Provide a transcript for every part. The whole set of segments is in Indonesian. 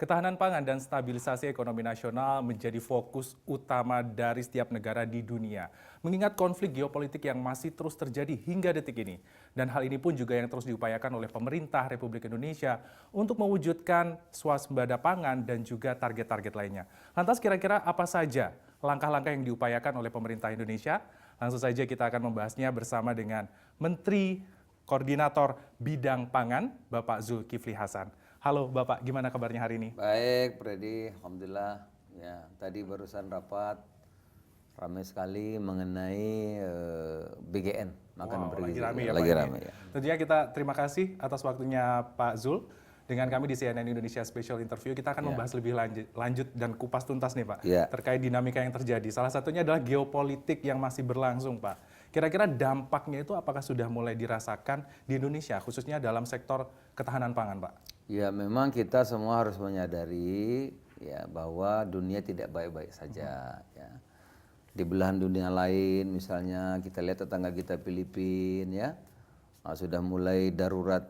Ketahanan pangan dan stabilisasi ekonomi nasional menjadi fokus utama dari setiap negara di dunia. Mengingat konflik geopolitik yang masih terus terjadi hingga detik ini. Dan hal ini pun juga yang terus diupayakan oleh pemerintah Republik Indonesia untuk mewujudkan swasembada pangan dan juga target-target lainnya. Lantas kira-kira apa saja langkah-langkah yang diupayakan oleh pemerintah Indonesia? Langsung saja kita akan membahasnya bersama dengan Menteri Koordinator Bidang Pangan, Bapak Zulkifli Hasan. Halo Bapak, gimana kabarnya hari ini? Baik, Freddy, alhamdulillah. Ya, tadi barusan rapat ramai sekali mengenai BGN, makan Lagi bergizi. rame ya Lagi Pak rame ini. ya. Tentunya kita terima kasih atas waktunya Pak Zul. Dengan kami di CNN Indonesia Special Interview, kita akan membahas lebih lanjut dan kupas tuntas nih Pak, Ya. terkait dinamika yang terjadi. Salah satunya adalah geopolitik yang masih berlangsung Pak. Kira-kira dampaknya itu apakah sudah mulai dirasakan di Indonesia, khususnya dalam sektor ketahanan pangan Pak? Ya, memang kita semua harus menyadari ya bahwa dunia tidak baik-baik saja. Ya. Di belahan dunia lain, misalnya kita lihat tetangga kita Filipina, ya, sudah mulai darurat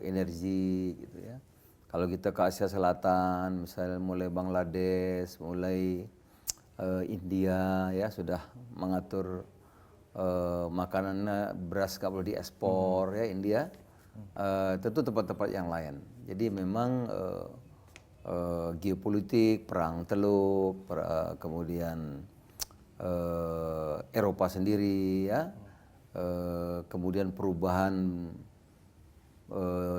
energi, gitu ya. Kalau kita ke Asia Selatan, misalnya mulai Bangladesh, mulai India, ya sudah mengatur makanannya, beras nggak boleh diekspor, ya India. Tentu tempat-tempat yang lain. Jadi memang geopolitik, perang Teluk, kemudian Eropa sendiri, ya, kemudian perubahan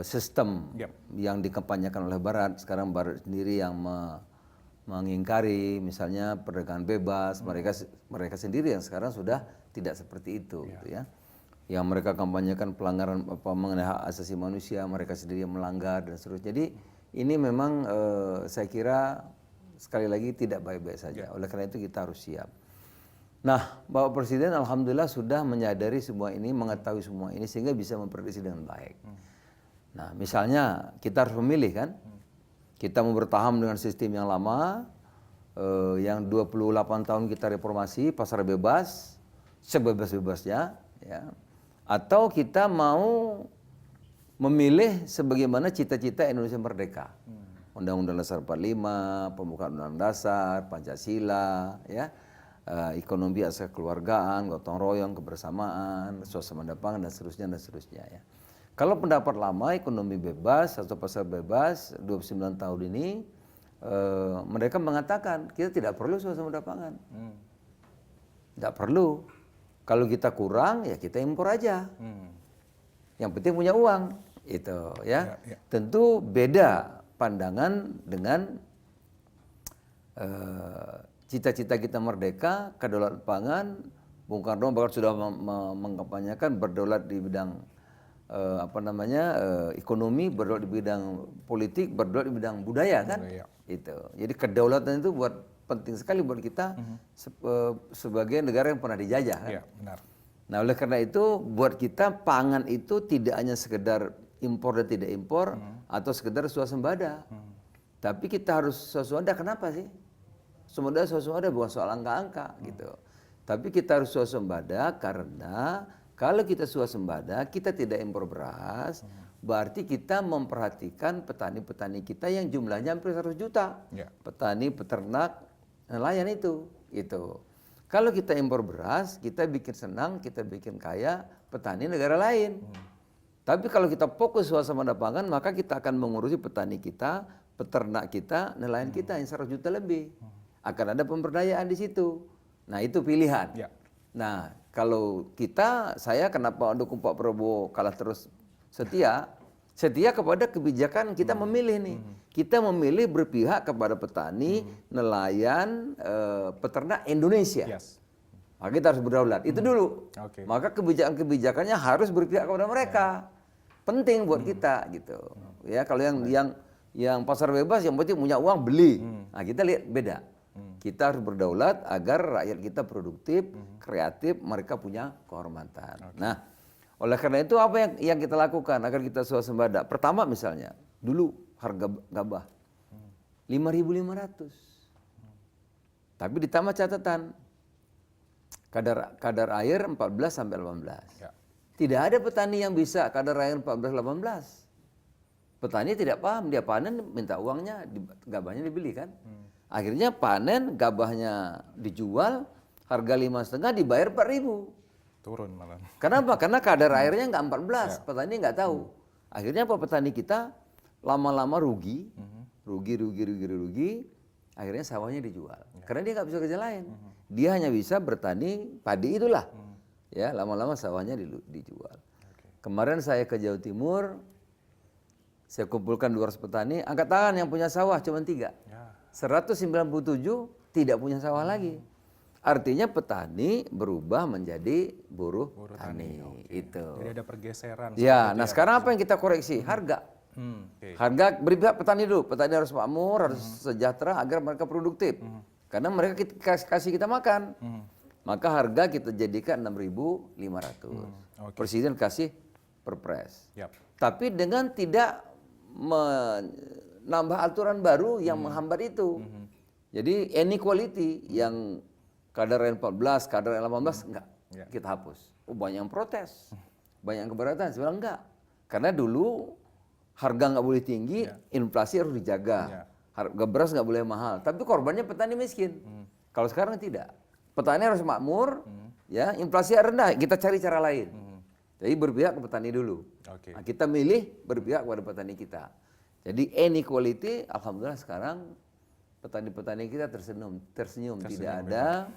sistem yang dikampanyekan oleh Barat. Sekarang Barat sendiri yang mengingkari, misalnya perdagangan bebas. Mereka sendiri yang sekarang sudah tidak seperti itu, gitu ya. Yang mereka kampanyekan pelanggaran mengenai hak asasi manusia, mereka sendiri yang melanggar dan seterusnya. Jadi ini memang saya kira sekali lagi tidak baik-baik saja. Oleh karena itu kita harus siap. Nah, Bapak Presiden alhamdulillah sudah menyadari semua ini, mengetahui semua ini sehingga bisa memprediksi dengan baik. Nah, misalnya kita harus memilih kan. Kita mau bertahan dengan sistem yang lama, yang 28 tahun kita reformasi, pasar bebas, sebebas-bebasnya, ya. Atau kita mau memilih sebagaimana cita-cita Indonesia merdeka. Undang-Undang Dasar 45, pembukaan Undang-Undang Dasar, Pancasila, ya, ekonomi asal keluargaan, gotong royong, kebersamaan, swasembada pangan dan seterusnya, ya. Kalau pendapat lama ekonomi bebas atau pasar bebas 29 tahun ini, mereka mengatakan kita tidak perlu swasembada pangan, tidak perlu. Kalau kita kurang ya kita impor aja. Yang penting punya uang, itu ya. Tentu beda pandangan dengan cita-cita kita merdeka, kedaulatan pangan. Bung Karno bahkan sudah mengkampanyekan berdaulat di bidang ekonomi, berdaulat di bidang politik, berdaulat di bidang budaya kan. Itu. Jadi kedaulatan itu penting sekali buat kita sebagai negara yang pernah dijajah kan. Iya, benar. Nah, oleh karena itu buat kita pangan itu tidak hanya sekedar impor dan tidak impor atau sekedar swasembada. Tapi kita harus swasembada. Kenapa sih? Swasembada bukan soal angka-angka gitu. Tapi kita harus swasembada karena kalau kita swasembada, kita tidak impor beras, berarti kita memperhatikan petani-petani kita yang jumlahnya hampir 100 juta. Petani, peternak, nelayan itu. Kalau kita impor beras, kita bikin senang, kita bikin kaya petani negara lain. Tapi kalau kita fokus swasembada pangan, maka kita akan mengurusi petani kita, peternak kita, nelayan kita yang 100 juta lebih. Akan ada pemberdayaan di situ. Nah, itu pilihan. Nah, kalau saya kenapa dukung Pak Prabowo kalah terus setia kepada kebijakan kita memilih nih. Kita memilih berpihak kepada petani, nelayan, peternak Indonesia. Maka kita harus berdaulat. Itu dulu. Maka kebijakan-kebijakannya harus berpihak kepada mereka. Penting buat kita gitu. Ya, kalau yang pasar bebas yang penting punya uang beli. Nah, kita lihat beda. Kita harus berdaulat agar rakyat kita produktif, kreatif, mereka punya kehormatan. Nah, oleh karena itu apa yang kita lakukan agar kita swasembada? Pertama misalnya, dulu harga gabah 5.500. Tapi ditambah catatan kadar air 14 sampai 18. Tidak ada petani yang bisa kadar air 14 18. Petani tidak paham, dia panen minta uangnya, gabahnya dibeli kan. Akhirnya panen, gabahnya dijual, harga 5,5 dibayar 4.000. Turun malah. Kenapa? Karena kadar airnya nggak 14, petani nggak tahu. Akhirnya apa, petani kita lama-lama rugi, rugi, akhirnya sawahnya dijual. Karena dia nggak bisa kerja lain. Dia hanya bisa bertani padi itulah. Ya, lama-lama sawahnya dijual. Kemarin saya ke Jawa Timur, saya kumpulkan 200 petani, angkat tangan yang punya sawah cuma 3. 197 tidak punya sawah lagi. Artinya petani berubah menjadi buruh tani. Itu. Jadi ada pergeseran. Ya, nah sekarang apa yang kita koreksi? Harga. Okay. Harga berpihak petani dulu. Petani harus makmur, harus sejahtera agar mereka produktif. Karena mereka kasih kita makan. Maka harga kita jadikan 6.500. Presiden kasih perpres. Tapi dengan tidak menambah aturan baru yang menghambat itu. Jadi inequality yang kadar N14, kadar N18 enggak, kita hapus. Oh, banyak yang protes, banyak yang keberatan. Saya bilang enggak, karena dulu harga nggak boleh tinggi, inflasi harus dijaga, harga beras nggak boleh mahal. Tapi korbannya petani miskin. Kalau sekarang tidak, petani harus makmur, ya inflasi rendah, kita cari cara lain. Jadi berpihak ke petani dulu. Nah, kita milih berpihak kepada petani kita. Jadi inequality, alhamdulillah sekarang petani-petani kita tersenyum. Tidak ada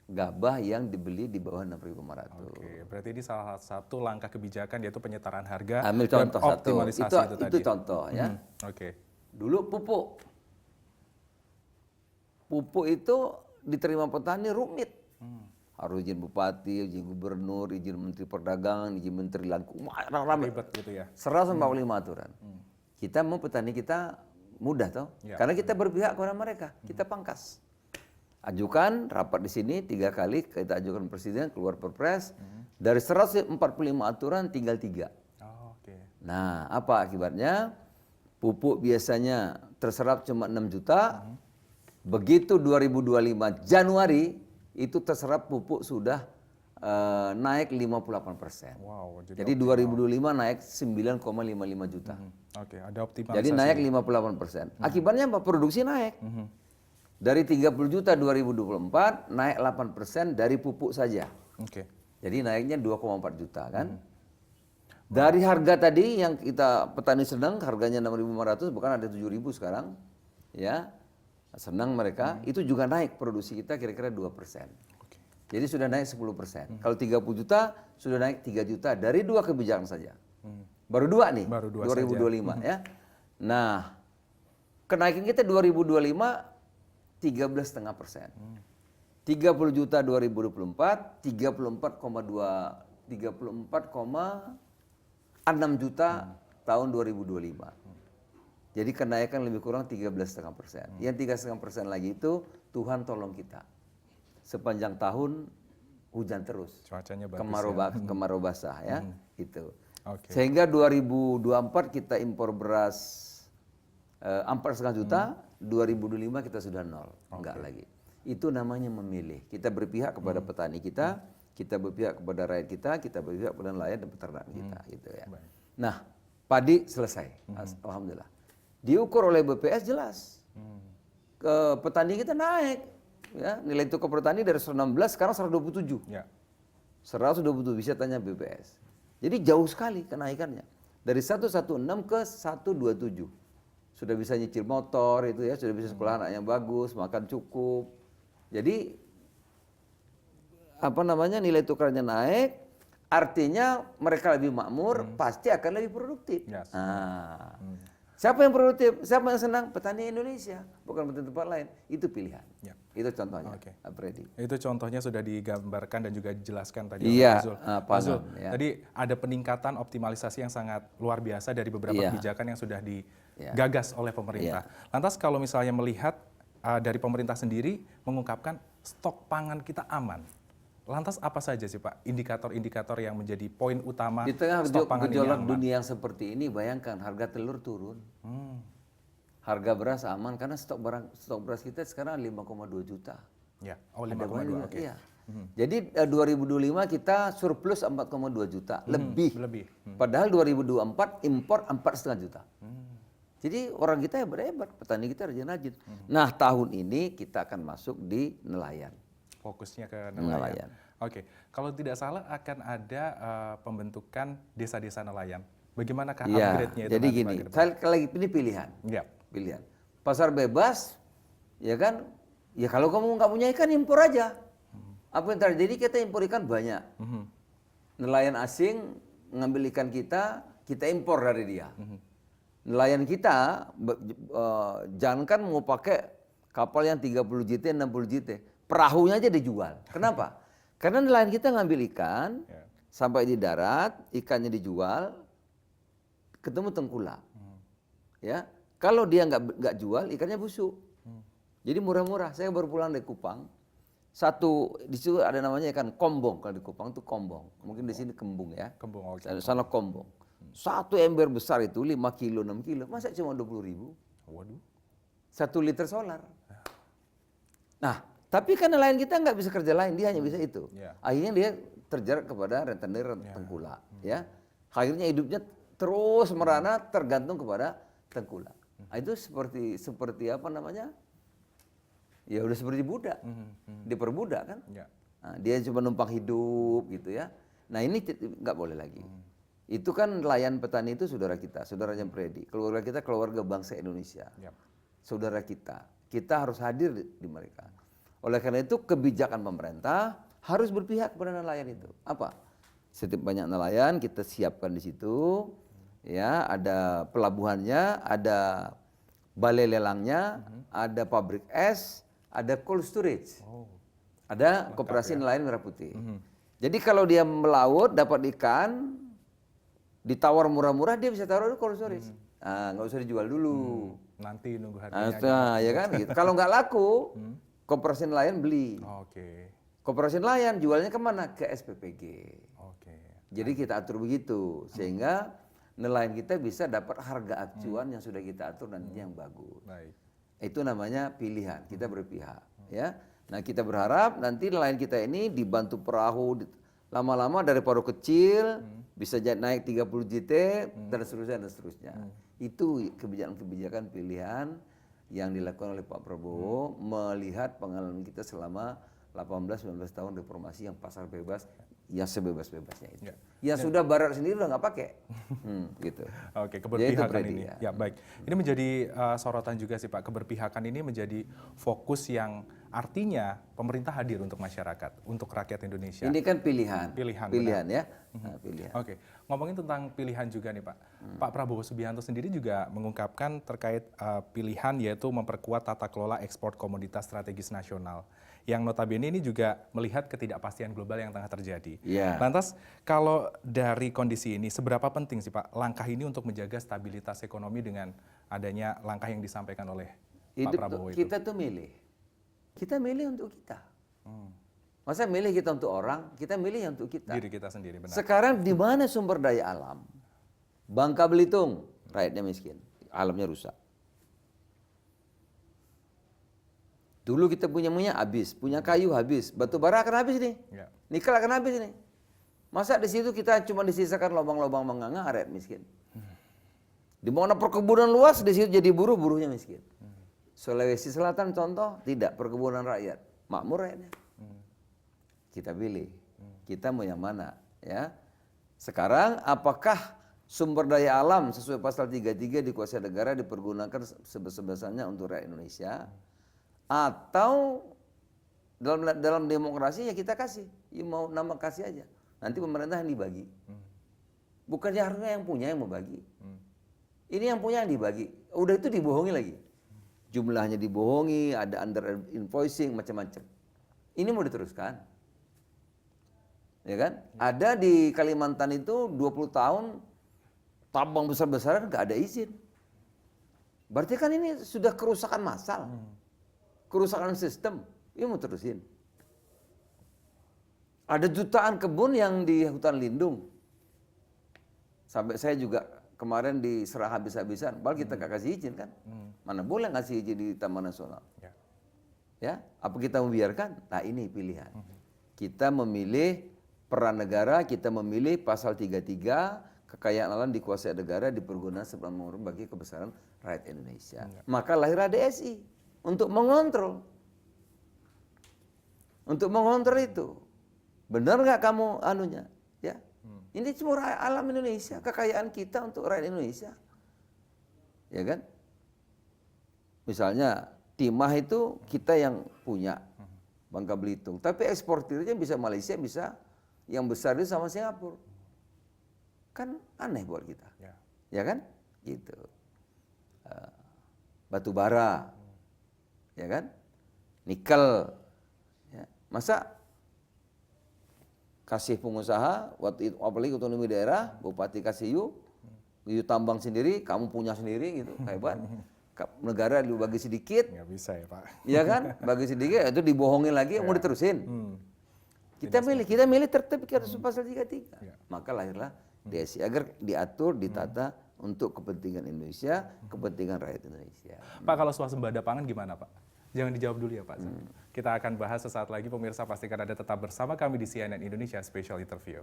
gabah yang dibeli di bawah 6.500. Oke, berarti ini salah satu langkah kebijakan yaitu penyetaraan harga Ambil dan contoh satu, optimalisasi itu tadi. itu contoh ya. Dulu pupuk itu diterima petani rumit. Harus izin bupati, izin gubernur, izin menteri perdagangan, izin menteri langku, ribet gitu ya. 145 aturan. Kita mau petani kita mudah toh, karena kita berpihak kepada mereka, kita pangkas. Ajukan rapat di sini 3 kali, kita ajukan presiden, keluar perpres, dari 145 aturan tinggal 3. Nah, apa akibatnya? Pupuk biasanya terserap cuma 6 juta, begitu 2025 Januari, itu terserap pupuk sudah naik 58%. Wow, jadi 2025 naik 9,55 juta. Ada optimalisasi. Jadi naik 58%. Akibatnya apa? Produksi naik. Dari 30 juta 2024 naik 8% dari pupuk saja. Jadi naiknya 2,4 juta kan. Dari harga tadi yang kita petani senang harganya 6.500 bukan ada 7.000 sekarang. Ya. Senang mereka, itu juga naik produksi kita kira-kira 2%. Jadi sudah naik 10%. Kalau 30 juta sudah naik 3 juta dari 2 kebijakan saja. Baru 2 nih, baru 2 2025 ya. Nah, kenaikan kita 2025 13,5%. 30 juta 2024, 34,6 juta tahun 2025. Jadi kenaikan lebih kurang 13,5%. Yang 3,5% lagi itu Tuhan tolong kita. Sepanjang tahun hujan terus. Cuacanya bagus. Kemarau basah ya. Itu. Sehingga 2024 kita impor beras 4,5 juta, 2025 kita sudah 0. Enggak lagi. Itu namanya memilih. Kita berpihak kepada petani kita berpihak kepada rakyat kita berpihak kepada nelayan dan peternak kita gitu ya. Nah, padi selesai. Alhamdulillah. Diukur oleh BPS jelas, petani kita naik, ya, nilai tukar petani dari 116 sekarang 127, 127 bisa tanya BPS. Jadi jauh sekali kenaikannya dari 116 ke 127, sudah bisa nyicil motor itu ya, sudah bisa sekolah anak yang bagus, makan cukup. Jadi apa namanya nilai tukarnya naik, artinya mereka lebih makmur, pasti akan lebih produktif. Siapa yang produktif? Siapa yang senang? Petani Indonesia, bukan petani tempat lain. Itu pilihan. Itu contohnya. Freddy. Itu contohnya sudah digambarkan dan juga dijelaskan tadi oleh Pak Zul. Tadi ada peningkatan optimalisasi yang sangat luar biasa dari beberapa kebijakan yang sudah digagas oleh pemerintah. Lantas kalau misalnya melihat dari pemerintah sendiri mengungkapkan stok pangan kita aman. Lantas apa saja sih Pak indikator-indikator yang menjadi poin utama di tengah stok pangan gejolak dunia yang seperti ini? Bayangkan harga telur turun, harga beras aman karena stok beras kita sekarang 5,2 juta. Ya, 5,2. Iya. Jadi 2025 kita surplus 4,2 juta lebih. Padahal 2024 impor 4,5 juta. Jadi orang kita hebat-hebat, petani kita rajin-rajin. Nah tahun ini kita akan masuk di nelayan. Fokusnya ke nelayan. Oke, kalau tidak salah akan ada pembentukan desa-desa nelayan. Bagaimanakah upgrade-nya itu? Jadi nanti, gini, Pak, ke depan? lagi ini pilihan. Ya. Pilihan. Pasar bebas, ya kan? Ya kalau kamu nggak punya ikan impor aja. Apa yang terjadi? Kita impor ikan banyak. Nelayan asing ngambil ikan kita impor dari dia. Nelayan kita jangankan mau pakai kapal yang 30 JT, 60 JT, perahunya aja dijual. Kenapa? Karena nelayan kita ngambil ikan sampai di darat, ikannya dijual, ketemu tengkulak. Ya, kalau dia nggak jual, ikannya busuk. Jadi murah-murah. Saya baru pulang dari Kupang. Di situ ada namanya ikan kombong. Kalau di Kupang itu kombong. Mungkin di sini kembung ya. Kembung, oke. Sana kombong. Satu ember besar itu 5 kilo, 6 kilo. Masa cuma 20.000? Waduh. 1 liter solar. Nah, tapi kan nelayan kita nggak bisa kerja lain, dia hanya bisa itu. Akhirnya dia terjerat kepada rentenir tengkulak. Ya. Akhirnya hidupnya terus merana tergantung kepada tengkulak. Nah, itu seperti apa namanya? Ya udah seperti budak. Diperbudak kan? Nah, dia cuma numpang hidup gitu ya. Nah ini nggak boleh lagi. Itu kan nelayan petani itu saudara kita, saudara Predi. Keluarga kita keluarga bangsa Indonesia. Saudara kita. Kita harus hadir di mereka. Oleh karena itu kebijakan pemerintah harus berpihak kepada nelayan itu. Apa? Setiap banyak nelayan kita siapkan di situ. Ya, ada pelabuhannya, ada balai lelangnya, ada pabrik es, ada cold storage. Ada koperasi nelayan merah putih. Jadi kalau dia melaut dapat ikan ditawar murah-murah dia bisa taruh di cold storage. Nah, nggak usah dijual dulu. Nanti nunggu harganya. Nah, ya kan gitu. Kalau nggak laku, koperasi nelayan beli. Koperasi nelayan jualnya kemana? Ke SPPG. Jadi kita atur begitu sehingga nelayan kita bisa dapat harga acuan yang sudah kita atur nantinya yang bagus. Itu namanya pilihan. Kita berpihak. Ya. Nah kita berharap nanti nelayan kita ini dibantu perahu lama-lama dari perahu kecil bisa naik 30 JT dan seterusnya. Itu kebijakan-kebijakan pilihan yang dilakukan oleh Pak Prabowo melihat pengalaman kita selama 18-19 tahun reformasi yang pasar bebas yang sebebas-bebasnya itu. Yang sudah barat sendiri udah nggak pakai. Gitu. Oke, keberpihakan ini. Ya baik. Ini menjadi sorotan juga sih Pak. Keberpihakan ini menjadi fokus yang artinya pemerintah hadir untuk masyarakat, untuk rakyat Indonesia. Ini kan pilihan ya. Pilihan. Oke, ngomongin tentang pilihan juga nih Pak. Pak Prabowo Subianto sendiri juga mengungkapkan terkait pilihan yaitu memperkuat tata kelola ekspor komoditas strategis nasional. Yang notabene ini juga melihat ketidakpastian global yang tengah terjadi. Lantas kalau dari kondisi ini seberapa penting sih Pak langkah ini untuk menjaga stabilitas ekonomi dengan adanya langkah yang disampaikan oleh Pak Prabowo itu? Kita tuh milih. Kita milih untuk kita. Masa milih kita untuk orang, kita milih untuk kita. Diri kita sendiri, benar. Sekarang di mana sumber daya alam? Bangka Belitung, rakyatnya miskin, alamnya rusak. Dulu kita punya minyak habis, punya kayu habis, batu bara akan habis nih, nikel akan habis nih. Masa di situ kita cuma disisakan lubang-lubang menganga, rakyat miskin. Di mana perkebunan luas, di situ jadi buruhnya miskin. Sulawesi Selatan contoh, tidak perkebunan rakyat, makmur rakyatnya. Kita pilih, kita mau yang mana, ya? Sekarang apakah sumber daya alam sesuai pasal 33 dikuasai negara dipergunakan sebesar-besarnya untuk rakyat Indonesia? Atau dalam demokrasi ya kita kasih, ya mau nama kasih aja. Nanti pemerintah yang dibagi. Bukannya harusnya yang punya yang mau bagi. Ini yang punya yang dibagi. Udah itu dibohongi lagi. Jumlahnya dibohongi, ada under invoicing macam-macam. Ini mau diteruskan. Ya kan? Ada di Kalimantan itu 20 tahun tambang besar-besaran nggak ada izin. Berarti kan ini sudah kerusakan massal. Kerusakan sistem, ini mau terusin. Ada jutaan kebun yang di hutan lindung. Sampai saya juga kemarin diserah habis-habisan, padahal kita nggak kasih izin kan. Mana boleh ngasih izin di Taman Nasional. Ya, apa kita membiarkan? Nah ini pilihan. Kita memilih peran negara, kita memilih pasal 33, kekayaan alam dikuasai negara dipergunakan sebelum bagi kebesaran rakyat Indonesia. Maka lahirlah DSI untuk mengontrol. Untuk mengontrol itu. Benar nggak kamu anunya? Ya. Ini semua alam Indonesia, kekayaan kita untuk rakyat Indonesia. Ya kan? Misalnya timah itu kita yang punya, Bangka Belitung. Tapi eksportirnya bisa Malaysia, bisa yang besar itu sama Singapura. Kan aneh buat kita. Ya kan? Gitu. Batu bara. Ya kan? Nikel. Ya. Masa kasih pengusaha, waktu itu apalagi otonomi daerah, bupati kasih you tambang sendiri, kamu punya sendiri gitu, hebat. Negara dibagi sedikit. Nggak bisa ya Pak. Iya kan? Bagi sedikit, itu dibohongin lagi, mau diterusin. Kita milih tertib kita pasal 33. Maka lahirlah DSI agar diatur, ditata untuk kepentingan Indonesia, kepentingan rakyat Indonesia. Pak, kalau swasembada pangan gimana Pak? Jangan dijawab dulu ya Pak. Kita akan bahas sesaat lagi. Pemirsa pastikan Anda tetap bersama kami di CNN Indonesia Special Interview.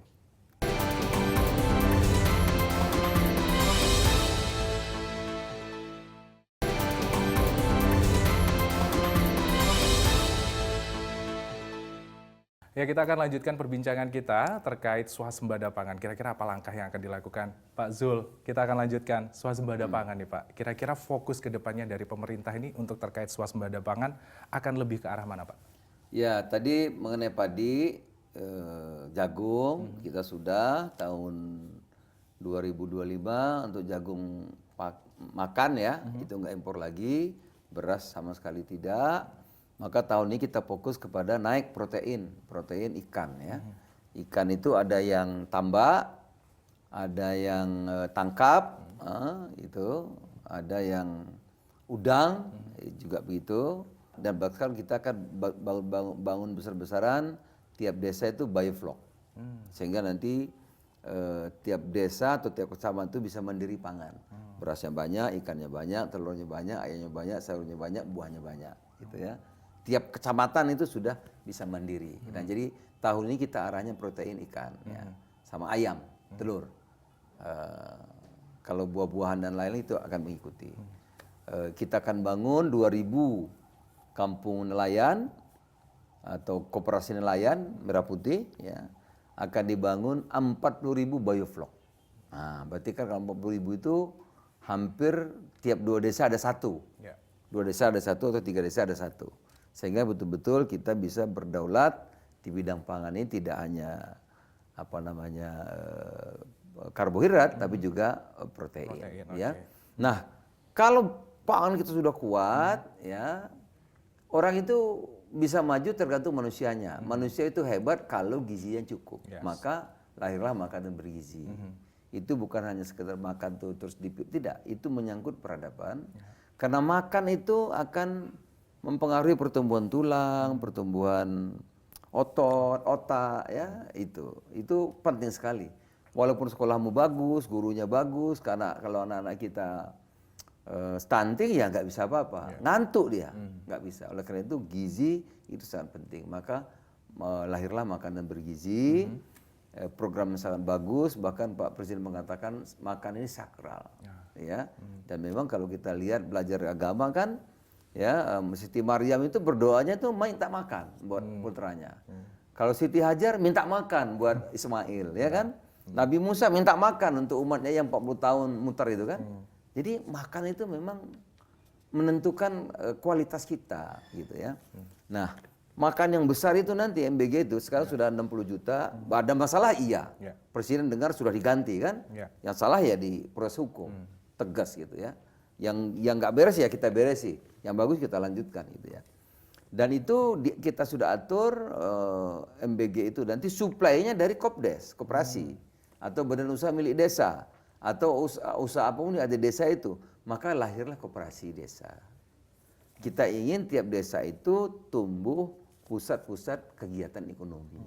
Ya, kita akan lanjutkan perbincangan kita terkait swasembada pangan. Kira-kira apa langkah yang akan dilakukan? Pak Zul, kita akan lanjutkan swasembada pangan nih Pak. Kira-kira fokus ke depannya dari pemerintah ini untuk terkait swasembada pangan akan lebih ke arah mana Pak? Ya, tadi mengenai padi, jagung, kita sudah tahun 2025 untuk jagung makan ya, itu nggak impor lagi, beras sama sekali tidak. Maka tahun ini kita fokus kepada naik protein ikan ya. Ikan itu ada yang tambak, ada yang tangkap, itu, ada yang udang, juga begitu. Dan bahkan kita akan bangun besar-besaran tiap desa itu bioflok, sehingga nanti tiap desa atau tiap kecamatan itu bisa mandiri pangan. Berasnya banyak, ikannya banyak, telurnya banyak, ayamnya banyak, sayurnya banyak, buahnya banyak, gitu ya. Tiap kecamatan itu sudah bisa mandiri. Nah, jadi tahun ini kita arahnya protein ikan, ya, sama ayam, telur. Kalau buah-buahan dan lain-lain itu akan mengikuti. Kita akan bangun 2.000 kampung nelayan atau koperasi nelayan merah putih, ya, akan dibangun 40.000 bioflok. Nah, berarti kan kalau 40.000 itu hampir tiap 2 desa ada 1. 2 desa ada 1 atau 3 desa ada 1. Sehingga betul-betul kita bisa berdaulat di bidang pangan ini, tidak hanya karbohidrat, tapi juga protein ya. Nah, kalau pangan kita sudah kuat ya, orang itu bisa maju tergantung manusianya. Manusia itu hebat kalau gizinya cukup. Maka lahirlah makanan bergizi. Itu bukan hanya sekedar makan tuh terus tidak, itu menyangkut peradaban. Karena makan itu akan mempengaruhi pertumbuhan tulang, pertumbuhan otot, otak, ya, itu penting sekali. Walaupun sekolahmu bagus, gurunya bagus, karena kalau anak-anak kita stunting ya nggak bisa apa-apa, ngantuk dia, nggak bisa. Oleh karena itu gizi itu sangat penting. Maka lahirlah makanan bergizi, program sangat bagus. Bahkan Pak Presiden mengatakan makan ini sakral, ya. Dan memang kalau kita lihat belajar agama kan. Ya, Siti Maryam itu berdoanya tuh minta makan buat putranya. Kalau Siti Hajar minta makan buat Ismail, ya kan? Nabi Musa minta makan untuk umatnya yang 40 tahun muter itu kan. Jadi makan itu memang menentukan kualitas kita, gitu ya. Nah, makan yang besar itu nanti MBG itu sekarang sudah 60 juta. Ada masalah iya. Presiden dengar sudah diganti kan? Yang salah ya di proses hukum, tegas gitu ya. Yang nggak beres ya kita beresi, yang bagus kita lanjutkan gitu ya. Dan itu kita sudah atur MBG itu nanti suplainya dari Kopdes, koperasi atau badan usaha milik desa atau usaha apapun yang ada desa itu, maka lahirlah koperasi desa. Kita ingin tiap desa itu tumbuh pusat-pusat kegiatan ekonomi.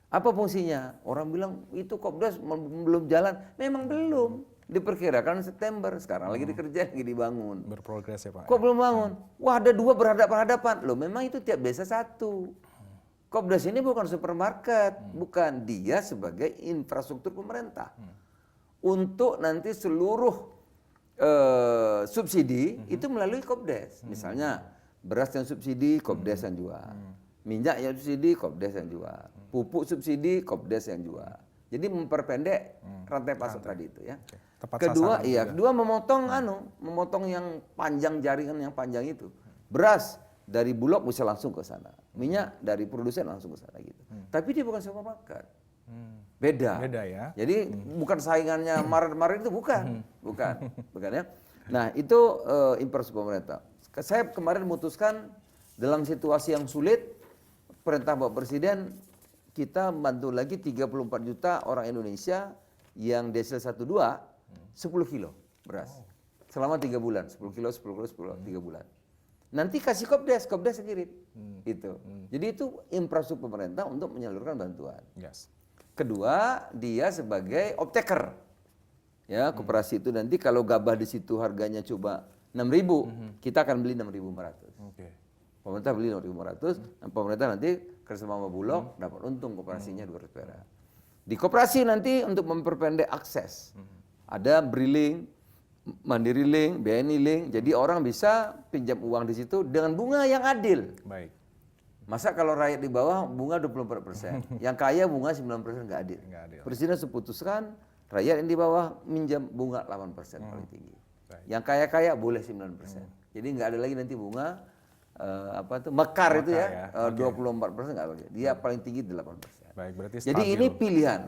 Apa fungsinya? Orang bilang itu Kopdes belum jalan, memang belum. Diperkirakan September, sekarang lagi dikerjain, lagi dibangun. Berprogres ya Pak. Kok belum bangun? Wah, ada 2 berhadapan-hadapan. Loh, memang itu tiap desa 1. Kopdes ini bukan supermarket, bukan, dia sebagai infrastruktur pemerintah. Untuk nanti seluruh subsidi itu melalui Kopdes. Misalnya beras yang subsidi, Kopdes yang jual. Minyak yang subsidi, Kopdes yang jual. Pupuk subsidi, Kopdes yang jual. Jadi memperpendek rantai pasok tadi itu ya. Tepat Kedua, sasaran iya, juga. kedua memotong yang panjang, jaringan yang panjang itu. Beras dari Bulog bisa langsung ke sana. Minyak dari produsen langsung ke sana gitu. Tapi dia bukan supermarket. Beda. Beda ya. Jadi bukan saingannya Maret itu bukan ya. Nah, itu impor pemerintah. Saya kemarin memutuskan dalam situasi yang sulit, perintah Bapak Presiden kita bantu lagi 34 juta orang Indonesia yang desil 12 10 kilo beras. Selama 3 bulan, 10 kilo, 3 bulan. Nanti kasih Kopdes yang kirim. Itu. Jadi itu infrastruktur pemerintah untuk menyalurkan bantuan. Yes. Kedua, dia sebagai optaker. Ya, koperasi itu nanti kalau gabah di situ harganya coba 6.000, kita akan beli 6.500. Oke. Pemerintah beli 6.500, dan pemerintah nanti kerjasama sama Bulog dapat untung koperasinya 200 perak. Di koperasi nanti untuk memperpendek akses, ada Briling, Mandiri Link, BNI Link, jadi orang bisa pinjam uang di situ dengan bunga yang adil. Baik. Masa kalau rakyat di bawah bunga 24%, yang kaya bunga 9% nggak adil. Nggak adil. Presiden seputuskan rakyat yang di bawah minjam bunga 8% paling tinggi. Baik. Yang kaya-kaya boleh 9%. Jadi nggak ada lagi nanti bunga mekar itu ya, 24% nggak boleh. Dia paling tinggi 8%. Baik, berarti Jadi stabil. ini pilihan.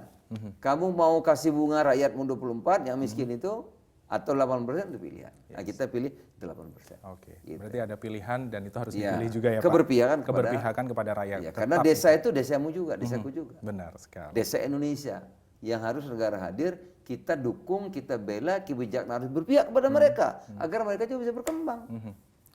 Kamu mau kasih bunga rakyatmu 24 yang miskin itu atau 8% itu pilihan. Nah, kita pilih 8%. Oke. Gitu. Berarti ada pilihan dan itu harus Iya. dipilih juga ya, Pak. Keberpihakan kepada rakyat. Ya, karena Tetap. desa itu desamu juga, desaku juga. Benar sekali. Desa Indonesia yang harus negara hadir, kita dukung, kita bela, kebijakan harus berpihak kepada mereka agar mereka juga bisa berkembang.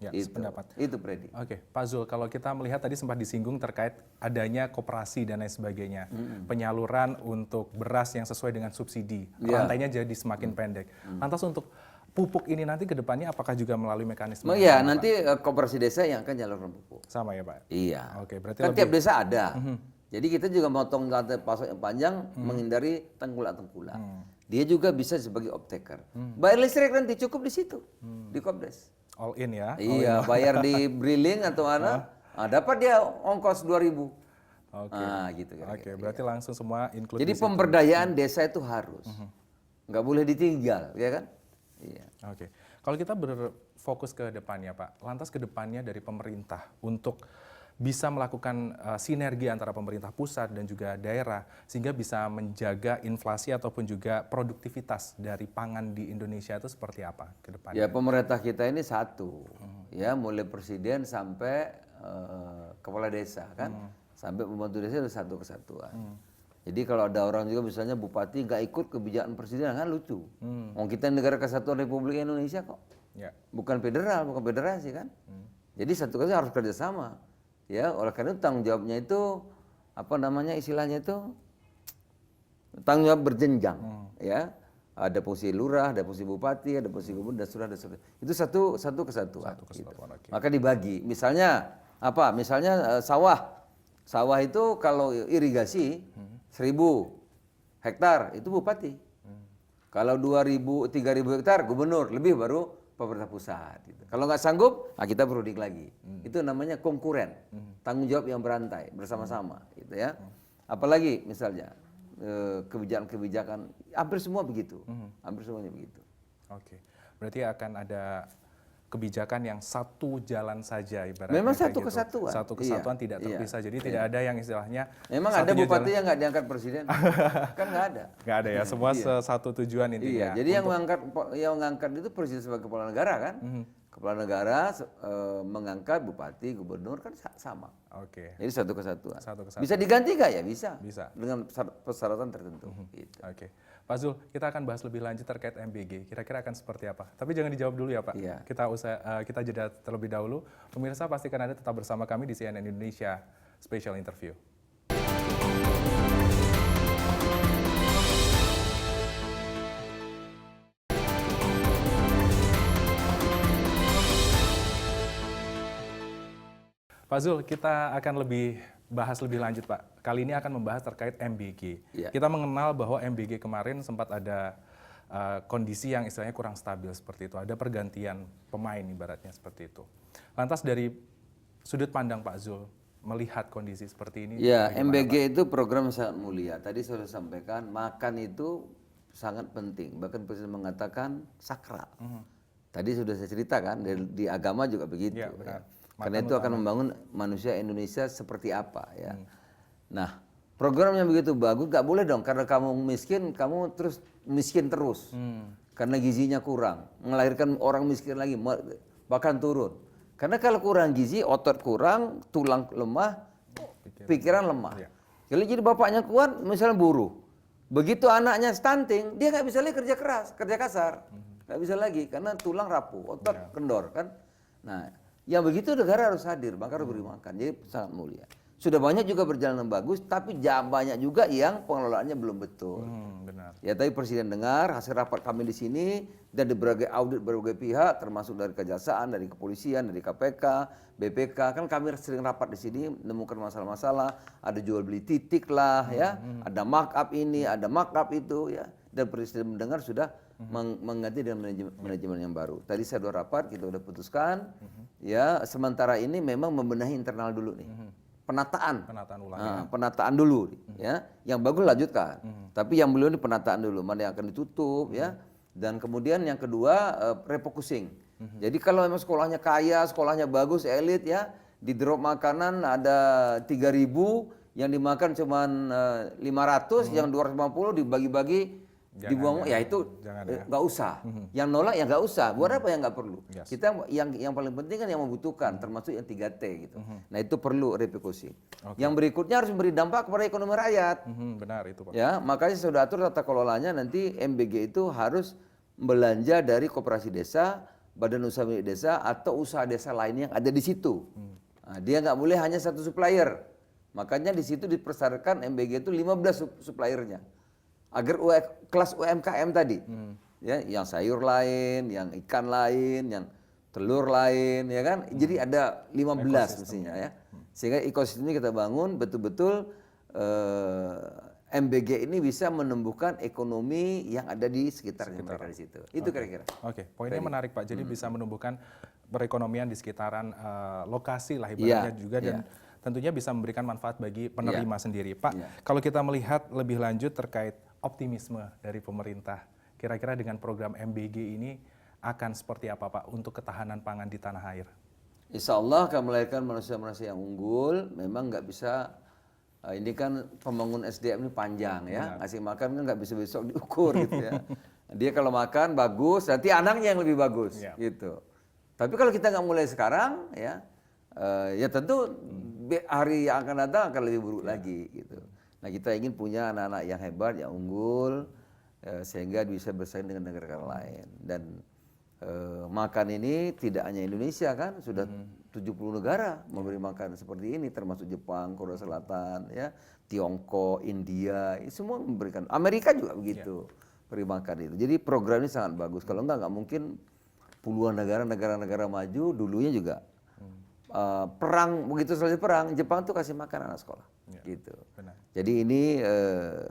Ya, Itu, sependapat. itu Freddy. Oke, Pak Zul, kalau kita melihat tadi sempat disinggung terkait adanya koperasi dan lain sebagainya, penyaluran untuk beras yang sesuai dengan subsidi, Ya. rantainya jadi semakin pendek. Lantas untuk pupuk ini nanti ke depannya apakah juga melalui mekanisme? Iya, yang sama, nanti koperasi desa yang akan nyalurkan pupuk. Pak? Sama ya, Pak? Iya. Oke, berarti Kan lebih- tiap desa ada. Jadi kita juga motong rantai pasok yang panjang, menghindari tengkulak-tengkulak. Dia juga bisa sebagai optaker. Bayar listrik nanti cukup di situ, di Kopdes. all in ya? Iya, bayar di Briling atau mana, dapat dia ongkos 2.000. Oke. Gitu kan. Oke, berarti langsung semua include Jadi di situ. pemberdayaan desa itu harus, nggak boleh ditinggal, ya kan? Iya. Oke, kalau kita berfokus ke depannya Pak, lantas ke depannya dari pemerintah untuk bisa melakukan sinergi antara pemerintah pusat dan juga daerah sehingga bisa menjaga inflasi ataupun juga produktivitas dari pangan di Indonesia itu seperti apa ke depannya? Ya pemerintah kita ini satu, ya mulai presiden sampai kepala desa kan, sampai pembantu desa itu satu kesatuan. Jadi kalau ada orang juga misalnya bupati nggak ikut kebijakan presiden kan lucu. Oh, kita negara kesatuan Republik Indonesia kok, Ya. bukan federal, bukan federasi kan. Jadi satu kesatuan harus kerjasama. Ya, oleh karena itu tanggung jawabnya itu apa namanya istilahnya itu tanggung jawab berjenjang, ya. Ada fungsi lurah, ada fungsi bupati, ada fungsi gubernur, dan seterusnya. Itu satu kesatuan. Gitu. oke. Maka dibagi. Misalnya apa? Misalnya sawah. Sawah itu kalau irigasi 1.000 hektar itu bupati. Kalau 2.000, 3.000 hektar gubernur, lebih baru pemerintah pusat. Gitu. Kalau nggak sanggup, kita perunding lagi. Itu namanya konkuren, tanggung jawab yang berantai bersama-sama, gitu ya. Apalagi misalnya kebijakan-kebijakan, hampir semua begitu, hampir semuanya begitu. Oke, berarti akan ada kebijakan yang satu jalan saja ibaratnya. Memang kayak satu gitu. kesatuan. Satu kesatuan Iya, tidak iya. terpisah. Jadi tidak ada yang istilahnya Memang ada satunya bupati jalan- yang nggak diangkat presiden, kan nggak ada. nggak ada ya. Semua satu tujuan intinya. Iya, jadi yang mengangkat itu presiden sebagai kepala negara kan. Kepala negara mengangkat bupati, gubernur kan sama. Oke. Jadi satu kesatuan. Satu kesatuan. Bisa diganti nggak ya? Bisa. Bisa. Dengan persyaratan tertentu. Gitu. Oke, Pak Zul, kita akan bahas lebih lanjut terkait MBG. Kira-kira akan seperti apa? Tapi jangan dijawab dulu ya, Pak. Iya. Kita jeda terlebih dahulu. Pemirsa pastikan Anda tetap bersama kami di CNN Indonesia Special Interview. Pak Zul, kita akan bahas lebih lanjut, Pak. Kali ini akan membahas terkait MBG. Iya. Kita mengenal bahwa MBG kemarin sempat ada kondisi yang istilahnya kurang stabil seperti itu. Ada pergantian pemain ibaratnya seperti itu. Lantas dari sudut pandang Pak Zul melihat kondisi seperti ini. Ya, bagaimana, MBG itu program yang sangat mulia. Tadi saya sudah sampaikan, makan itu sangat penting. Bahkan Presiden mengatakan sakral. Tadi sudah saya ceritakan, di agama juga begitu. Ya, benar. Karena itu akan membangun manusia Indonesia seperti apa ya. Nah, program yang begitu bagus nggak boleh dong karena kamu miskin, kamu terus miskin terus. Karena gizinya kurang, melahirkan orang miskin lagi, bahkan turun. Karena kalau kurang gizi, otot kurang, tulang lemah, pikiran lemah. Kalau jadi bapaknya kuat, misalnya buruh. Begitu anaknya stunting, dia nggak bisa lagi kerja keras, kerja kasar. Nggak bisa lagi, karena tulang rapuh, otot kendor kan. Nah, yang begitu negara harus hadir, maka harus beri makan. Jadi sangat mulia. Sudah banyak juga berjalan bagus, tapi banyak juga yang pengelolaannya belum betul. Benar. Ya, tapi Presiden dengar hasil rapat kami di sini dan di berbagai audit berbagai pihak, termasuk dari Kejaksaan, dari Kepolisian, dari KPK, BPK, kan kami sering rapat di sini menemukan masalah-masalah, ada jual beli titik lah, ya, ada markup ini, ada markup itu, ya, dan Presiden mendengar sudah mengganti dengan manajemen yang baru. Tadi saya sudah rapat, kita sudah putuskan, ya, sementara ini memang membenahi internal dulu nih. Penataan ulang, penataan dulu, ya, yang bagus lanjutkan, tapi yang belum ini penataan dulu, mana yang akan ditutup, ya, dan kemudian yang kedua refocusing. Jadi kalau memang sekolahnya kaya, sekolahnya bagus, elit, ya, di drop makanan ada 3.000, yang dimakan cuma 500, yang 250 dibagi-bagi, dibuang, ya itu nggak usah. Yang nolak ya nggak usah. Buat apa yang nggak perlu? Kita yang paling penting kan yang membutuhkan, termasuk yang 3T gitu. Nah itu perlu refocusing. Yang berikutnya harus memberi dampak kepada ekonomi rakyat. Benar itu Pak. Ya, makanya saya sudah atur tata kelolanya, nanti MBG itu harus belanja dari koperasi desa, badan usaha milik desa atau usaha desa lain yang ada di situ. Nah, dia nggak boleh hanya satu supplier. Makanya di situ dipersyaratkan MBG itu 15 suppliernya. Agar kelas UMKM tadi, ya, yang sayur lain, yang ikan lain, yang telur lain, ya kan? Jadi ada 15 mestinya, ya. Sehingga ekosistemnya kita bangun betul-betul MBG ini bisa menumbuhkan ekonomi yang ada di sekitarnya mereka di situ. Itu kira-kira. Oke, poinnya menarik Pak. Jadi bisa menumbuhkan perekonomian di sekitaran lokasi lah ibaratnya juga dan tentunya bisa memberikan manfaat bagi penerima sendiri. Pak, kalau kita melihat lebih lanjut terkait optimisme dari pemerintah, kira-kira dengan program MBG ini akan seperti apa Pak untuk ketahanan pangan di tanah air? Insya Allah akan melahirkan manusia-manusia yang unggul. Memang nggak bisa, ini kan pembangun SDM ini panjang ya, ngasih makan kan nggak bisa besok diukur gitu ya. Dia kalau makan bagus, nanti anaknya yang lebih bagus gitu. Tapi kalau kita nggak mulai sekarang ya, ya tentu hari yang akan datang akan lebih buruk lagi gitu. Nah kita ingin punya anak-anak yang hebat, yang unggul, sehingga bisa bersaing dengan negara lain. Dan makan ini tidak hanya Indonesia kan, sudah 70 negara memberi makan seperti ini, termasuk Jepang, Korea Selatan, ya, Tiongkok, India, semua memberikan. Amerika juga begitu, beri makan itu. Jadi program ini sangat bagus. Kalau nggak mungkin puluhan negara maju dulunya juga. Perang, begitu selesai perang, Jepang tuh kasih makan anak sekolah, gitu. Benar. Jadi ini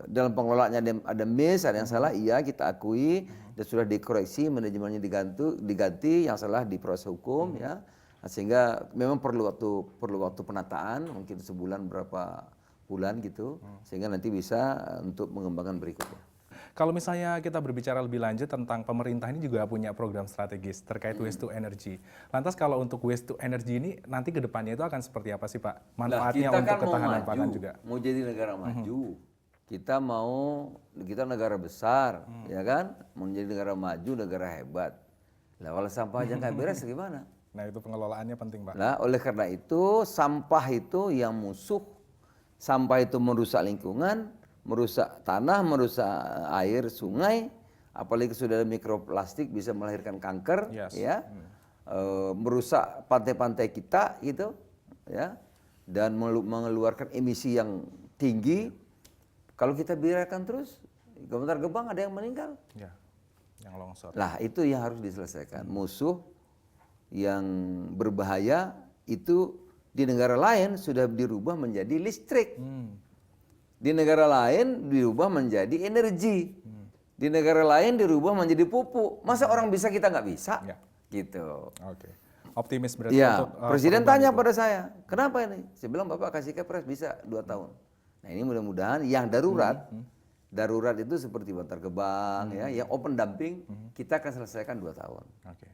dalam pengelolaannya ada miss, ada yang salah, iya kita akui, dan sudah dikoreksi, manajemennya diganti, yang salah di proses hukum, ya, sehingga memang perlu waktu penataan, mungkin sebulan berapa bulan gitu, sehingga nanti bisa untuk mengembangkan berikutnya. Kalau misalnya kita berbicara lebih lanjut tentang pemerintah ini juga punya program strategis terkait waste to energy. Lantas kalau untuk waste to energy ini nanti ke depannya itu akan seperti apa sih Pak? Manfaatnya untuk ketahanan pangan juga. Mau jadi negara maju. Kita negara besar, ya kan? Mau jadi negara maju, negara hebat. Lah kalau sampah aja nggak beres gimana? Nah itu pengelolaannya penting Pak. Nah oleh karena itu sampah itu yang musuh. Sampah itu merusak lingkungan, merusak tanah, merusak air, sungai, apalagi sudah ada mikroplastik bisa melahirkan kanker, ya, merusak pantai-pantai kita, gitu, ya, dan mengeluarkan emisi yang tinggi. Kalau kita biarkan terus, Bantar Gebang ada yang meninggal, yang longsor. Lah itu yang harus diselesaikan. Musuh yang berbahaya itu di negara lain sudah dirubah menjadi listrik. Di negara lain dirubah menjadi energi. Di negara lain dirubah menjadi pupuk. Masa orang bisa kita nggak bisa? Ya. Gitu. Oke. Optimis berarti Ya, untuk Presiden perubahan tanya itu. pada saya, kenapa ini? Saya bilang Bapak kasih kepres bisa 2 tahun. Nah ini mudah-mudahan yang darurat, darurat itu seperti Bantar Gebang, ya, yang open dumping, kita akan selesaikan 2 tahun. Oke.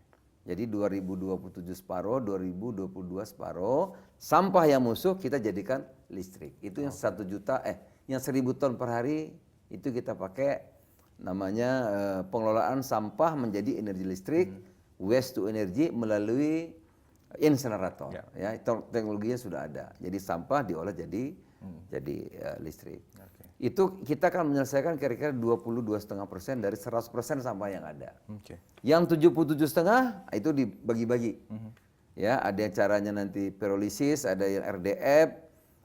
Jadi 2027 separuh, 2022 separuh, sampah yang musuh kita jadikan listrik. Itu yang 1 juta, yang 1.000 ton per hari itu kita pakai namanya pengelolaan sampah menjadi energi listrik, waste to energy melalui insenerator. Ya, teknologinya sudah ada. Jadi sampah diolah jadi listrik. Oke. Itu kita akan menyelesaikan kira-kira 22,5% dari 100% sampah yang ada. Oke. Yang 77,5 itu dibagi-bagi. Ya, ada yang caranya nanti pirolisis, ada yang RDF,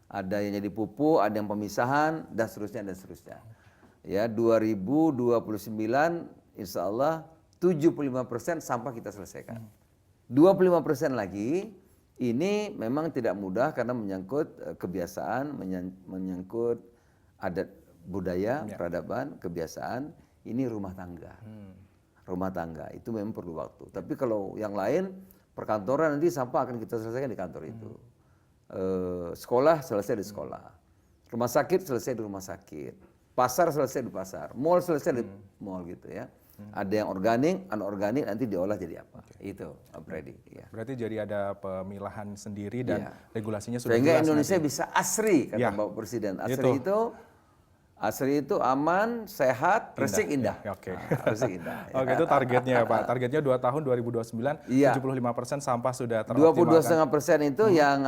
ada yang jadi pupuk, ada yang pemisahan dan seterusnya dan seterusnya. Ya, 2029 insya Allah 75% sampah kita selesaikan. 25% lagi ini memang tidak mudah karena menyangkut kebiasaan, menyangkut adat budaya, peradaban, kebiasaan. Ini rumah tangga. Rumah tangga itu memang perlu waktu. Tapi kalau yang lain perkantoran nanti sampah akan kita selesaikan di kantor itu. Sekolah selesai di sekolah. Rumah sakit selesai di rumah sakit. Pasar selesai di pasar. Mall selesai di mall gitu ya. Ada yang organik, anorganik nanti diolah jadi apa. Itu Freddy. Ya. Berarti jadi ada pemilahan sendiri dan regulasinya sudah Sehingga jelas Indonesia nanti. bisa asri kata Ya. Bapak Presiden. Itu. Asri itu aman, sehat, resik indah. Ya, oke. Resik indah. Ya. Oke, itu targetnya ya Pak. Targetnya 2 tahun 2029, Iya. 75% sampah sudah teroptimalkan. 22,5% itu yang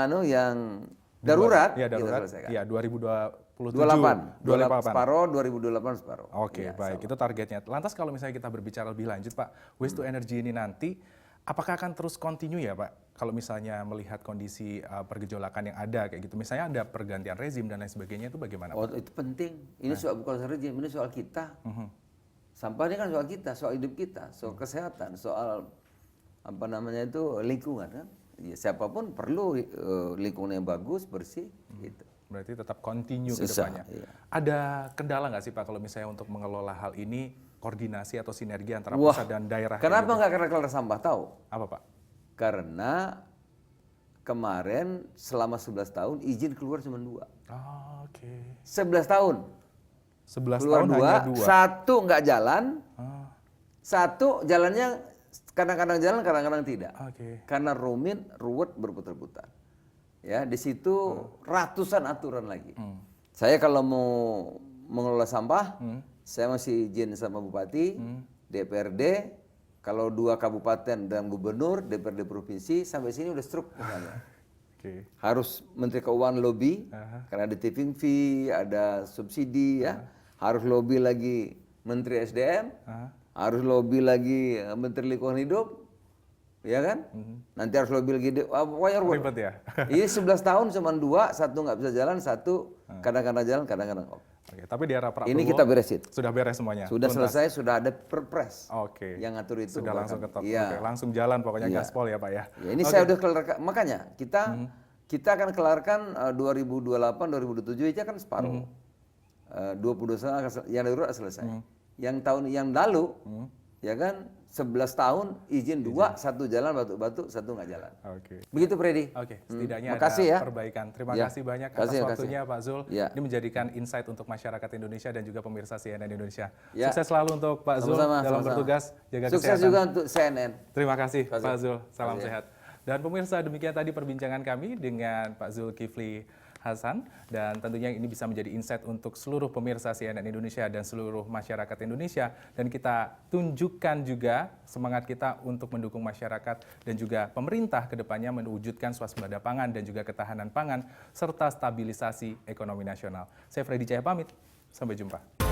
darurat, Iya, kita darurat. selesaikan. Iya, 2027. 28 separuh, 2028 separuh. Oke, Ya, baik. Itu targetnya. Lantas kalau misalnya kita berbicara lebih lanjut, Pak, waste to energy ini nanti apakah akan terus continue ya, Pak? Kalau misalnya melihat kondisi pergejolakan yang ada kayak gitu. Misalnya ada pergantian rezim dan lain sebagainya, itu bagaimana, Pak? Oh, itu penting. Ini soal bukan soal rezim, ini soal kita. Sampah ini kan soal kita, soal hidup kita, soal kesehatan, soal apa namanya itu lingkungan kan. Ya, siapapun perlu lingkungan yang bagus, bersih gitu. Berarti tetap continue ke Susah, depannya. iya. Ada kendala nggak sih Pak kalau misalnya untuk mengelola hal ini, koordinasi atau sinergi antara Wah, pusat dan daerah? kayak Kenapa gitu? nggak kelar sampah tahu? Apa Pak? Karena kemarin selama 11 tahun izin keluar cuma 2. Oh, oke. 11 tahun 11 keluar tahun 2, hanya 2. satu nggak jalan, Ah, satu jalannya kadang-kadang jalan, kadang-kadang tidak. oke. Karena rumit, ruwet, berputar-putar. Ya, di situ ratusan aturan lagi. Saya kalau mau mengelola sampah, saya masih izin sama bupati, DPRD, kalau 2 kabupaten dan gubernur, DPRD provinsi, sampai sini udah struk misalnya. Oke. Harus Menteri Keuangan lobby, karena ada tipping fee, ada subsidi ya. Harus lobby lagi Menteri SDM, harus lobby lagi Menteri Lingkungan Hidup, ya kan? Nanti harus lobby lagi, pokoknya Ribet ya? ini 11 tahun cuma 2, satu nggak bisa jalan, satu kadang-kadang jalan, kadang-kadang off. Oke, tapi di era Prabowo Ini kita beresin. sudah beres semuanya. Sudah Tuntas. selesai, sudah ada perpres Oke. yang ngatur itu. Sudah buat langsung kami. ketok. Iya. Oke, langsung jalan pokoknya Iya. gaspol ya Pak ya. Ya, ini saya udah kelarkan, makanya kita akan kelarkan 2028, 2027 aja kan separuh. 22 yang darurat selesai. Yang tahun yang lalu, ya kan 11 tahun izin 2, satu jalan batu-batu, satu nggak jalan. Oke. Begitu Freddy. Oke, setidaknya Makasih ada ya. perbaikan. Terima Ya. kasih banyak atas Kasih. waktunya Pak Zul. Ya. Ini menjadikan insight untuk masyarakat Indonesia dan juga pemirsa CNN Indonesia. Ya. Sukses selalu untuk Pak Zul Sama-sama, dalam sama-sama. bertugas, jaga Sukses kesehatan. juga untuk CNN. Terima kasih Terima kasih. Pak Zul, salam Kasih ya. sehat. Dan pemirsa, demikian tadi perbincangan kami dengan Pak Zulkifli Hasan, dan tentunya ini bisa menjadi insight untuk seluruh pemirsa CNN Indonesia dan seluruh masyarakat Indonesia, dan kita tunjukkan juga semangat kita untuk mendukung masyarakat dan juga pemerintah ke depannya mewujudkan swasembada pangan dan juga ketahanan pangan serta stabilisasi ekonomi nasional. Saya Freddy Cahya pamit, sampai jumpa.